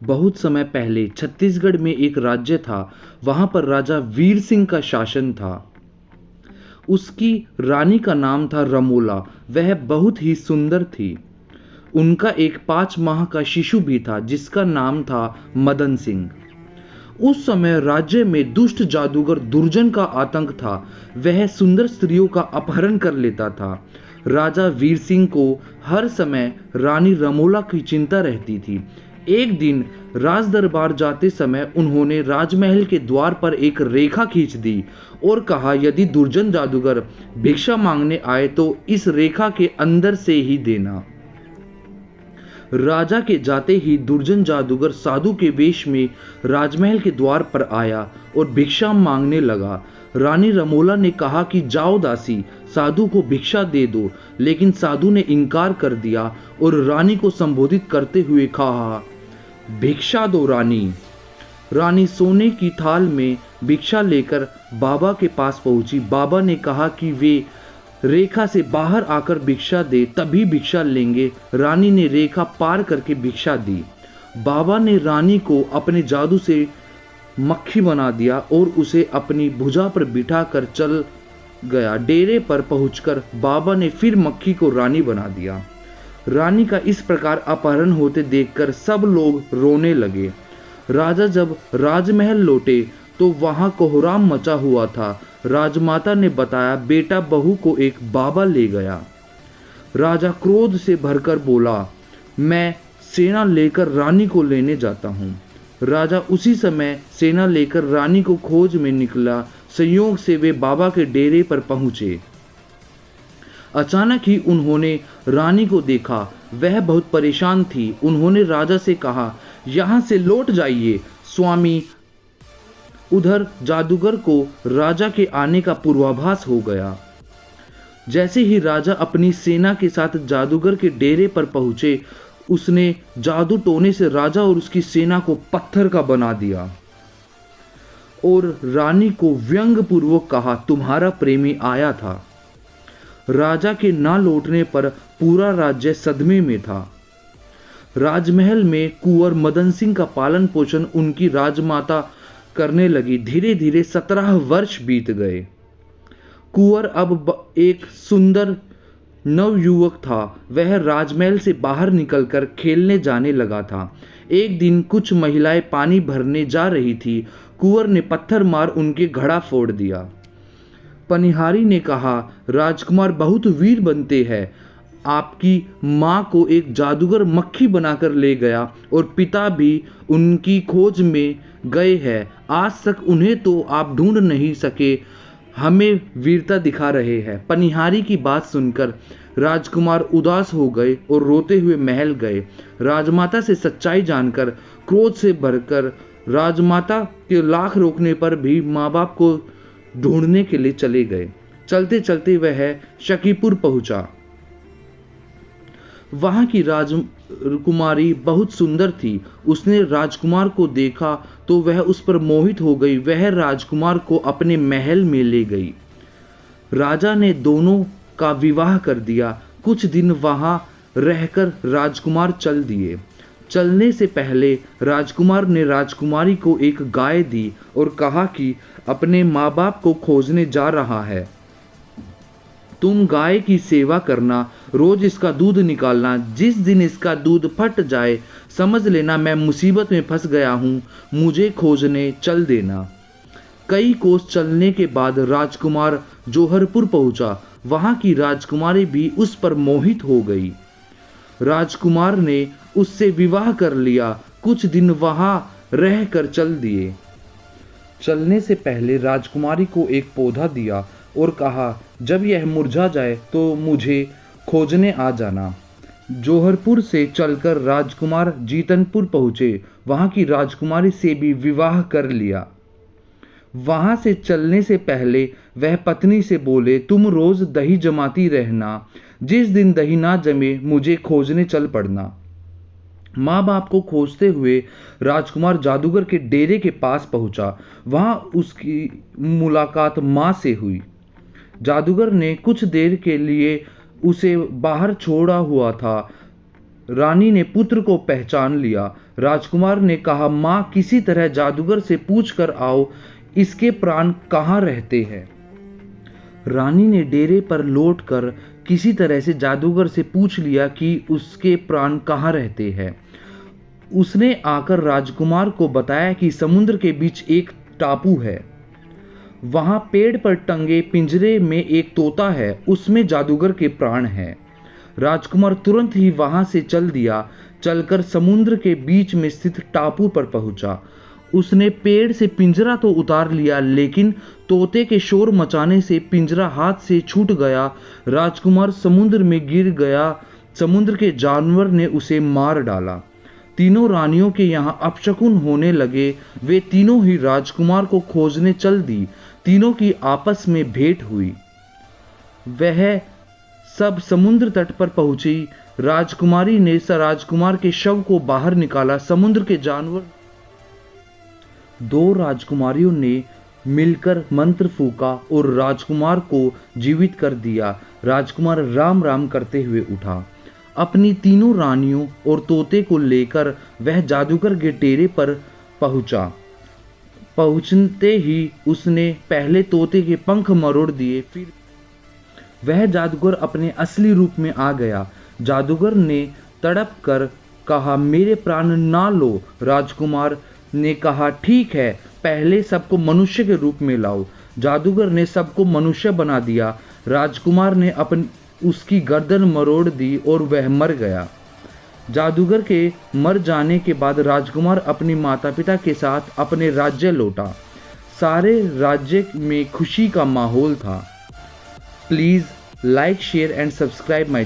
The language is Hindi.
बहुत समय पहले छत्तीसगढ़ में एक राज्य था। वहां पर राजा वीर सिंह का शासन था। उसकी रानी का नाम था रमोला। वह बहुत ही सुंदर थी। उनका एक 5 माह का शिशु भी था जिसका नाम था मदन सिंह। उस समय राज्य में दुष्ट जादूगर दुर्जन का आतंक था। वह सुंदर स्त्रियों का अपहरण कर लेता था। राजा वीर सिंह को हर समय रानी रमोला की चिंता रहती थी। एक दिन राज दरबार जाते समय उन्होंने राजमहल के द्वार पर एक रेखा खींच दी और कहा, यदि दुर्जन जादूगर भिक्षा मांगने आए तो इस रेखा के अंदर से ही देना। राजा के जाते ही दुर्जन जादूगर साधु के वेश में राजमहल के द्वार पर आया और भिक्षा मांगने लगा। रानी रमोला ने कहा कि जाओ दासी, साधु को भिक्षा दे दो, लेकिन साधु ने इनकार कर दिया और रानी को संबोधित करते हुए कहा, भिक्षा दो रानी। रानी सोने की थाल में भिक्षा लेकर बाबा के पास पहुंची। बाबा ने कहा कि वे रेखा से बाहर आकर भिक्षा दे, तभी भिक्षा लेंगे। रानी ने रेखा पार करके भिक्षा दी। बाबा ने रानी को अपने जादू से मक्खी बना दिया और उसे अपनी भुजा पर बिठाकर चल गया। डेरे पर पहुंचकर बाबा ने फिर मक्खी को रानी बना दिया। रानी का इस प्रकार अपहरण होते देखकर सब लोग रोने लगे। राजा जब राजमहल लौटे तो वहां कोहराम मचा हुआ था। राजमाता ने बताया, बेटा बहू को एक बाबा ले गया। राजा क्रोध से भरकर बोला, मैं सेना लेकर रानी को लेने जाता हूँ। राजा उसी समय सेना लेकर रानी को खोज में निकला। संयोग से वे बाबा के डेरे पर पहुंचे। अचानक ही उन्होंने रानी को देखा। वह बहुत परेशान थी। उन्होंने राजा से कहा, यहाँ से लौट जाइए स्वामी। उधर जादूगर को राजा के आने का पूर्वाभास हो गया। जैसे ही राजा अपनी सेना के साथ जादूगर के डेरे पर पहुंचे, उसने जादू टोने से राजा और उसकी सेना को पत्थर का बना दिया और रानी को व्यंग पूर्वक कहा, तुम्हारा प्रेमी आया था। राजा के ना लौटने पर पूरा राज्य सदमे में था। राजमहल में कुंवर मदन सिंह का पालन पोषण उनकी राजमाता करने लगी। धीरे धीरे 17 वर्ष बीत गए। कुंवर अब एक सुंदर नवयुवक था। वह राजमहल से बाहर निकलकर खेलने जाने लगा था। एक दिन कुछ महिलाएं पानी भरने जा रही थी। कुंवर ने पत्थर मार उनके घड़ा फोड़ दिया। पनिहारी ने कहा, राजकुमार बहुत वीर बनते हैं। आपकी माँ को एक जादूगर मक्खी बनाकर ले गया और पिता भी उनकी खोज में गए हैं। आज तक उन्हें तो आप ढूंढ नहीं सके, हमें वीरता दिखा रहे हैं। पनिहारी की बात सुनकर राजकुमार उदास हो गए और रोते हुए महल गए। राजमाता से सच्चाई जानकर क्रोध से भरकर राजमाता के लाख रोकने पर भी माँ बाप को ढूंढने के लिए चले गए। चलते चलते वह शकीपुर पहुंचा। वहां की राजकुमारी बहुत सुंदर थी। उसने राजकुमार को देखा तो वह उस पर मोहित हो गई। वह राजकुमार को अपने महल में ले गई। राजा ने दोनों का विवाह कर दिया। कुछ दिन वहां रहकर राजकुमार चल दिए। चलने से पहले राजकुमार ने राजकुमारी को एक गाय दी और कहा कि अपने माँ बाप को खोजने जा रहा है। तुम गाय की सेवा करना, रोज इसका दूध निकालना। जिस दिन इसका दूध फट जाए समझ लेना मैं मुसीबत में फंस गया हूँ। मुझे खोजने चल देना। कई कोस चलने के बाद राजकुमार जौहरपुर पहुंचा। वहां की राजकुमारी भी उस पर मोहित हो गई। राजकुमार ने उससे विवाह कर लिया। कुछ दिन वहां रहकर चल दिए। चलने से पहले राजकुमारी को एक पौधा दिया और कहा, जब यह मुरझा जाए तो मुझे खोजने आ जाना। जौहरपुर से चलकर राजकुमार जीतनपुर पहुंचे। वहां की राजकुमारी से भी विवाह कर लिया। वहां से चलने से पहले वह पत्नी से बोले, तुम रोज दही जमाती रहना। जिस दिन दही ना जमे मुझे खोजने चल पड़ना। माँ बाप को खोजते हुए राजकुमार जादूगर के डेरे के पास पहुंचा। वहां उसकी मुलाकात माँ से हुई। जादूगर ने कुछ देर के लिए उसे बाहर छोड़ा हुआ था। रानी ने पुत्र को पहचान लिया। राजकुमार ने कहा, माँ, किसी तरह जादूगर से पूछ कर आओ इसके प्राण कहाँ रहते हैं। रानी ने डेरे पर लौटकर किसी तरह से जादूगर से पूछ लिया कि उसके प्राण कहाँ रहते हैं। उसने आकर राजकुमार को बताया कि समुद्र के बीच एक टापू है, वहां पेड़ पर टंगे पिंजरे में एक तोता है, उसमें जादूगर के प्राण हैं। राजकुमार तुरंत ही वहां से चल दिया। चलकर समुद्र के बीच में स्थित टापू पर पहुंचा। उसने पेड़ से पिंजरा तो उतार लिया, लेकिन तोते के शोर मचाने से पिंजरा हाथ से छूट गया। राजकुमार समुद्र में गिर गया। समुद्र के जानवर ने उसे मार डाला। तीनों रानियों के यहाँ अपशकुन होने लगे। वे तीनों ही राजकुमार को खोजने चल दी। तीनों की आपस में भेंट हुई। वह सब समुद्र तट पर पहुंची। राजकुमारी ने राजकुमार के शव को बाहर निकाला। समुद्र के जानवर, दो राजकुमारियों ने मिलकर मंत्र फूका और राजकुमार को जीवित कर दिया। राजकुमार राम राम करते हुए उठा। अपनी तीनों रानियों और तोते को लेकर वह जादूगर के डेरे पर पहुंचा। पहुंचते ही उसने पहले तोते के पंख मरोड़ दिए। फिर वह जादूगर अपने असली रूप में आ गया। जादूगर ने तड़प कर कहा, मेरे प्राण ना लो। राजकुमार ने कहा, ठीक है, पहले सबको मनुष्य के रूप में लाओ। जादूगर ने सबको मनुष्य बना दिया। राजकुमार ने उसकी गर्दन मरोड़ दी और वह मर गया। जादूगर के मर जाने के बाद राजकुमार अपने माता पिता के साथ अपने राज्य लौटा। सारे राज्य में खुशी का माहौल था। Please like, share and subscribe my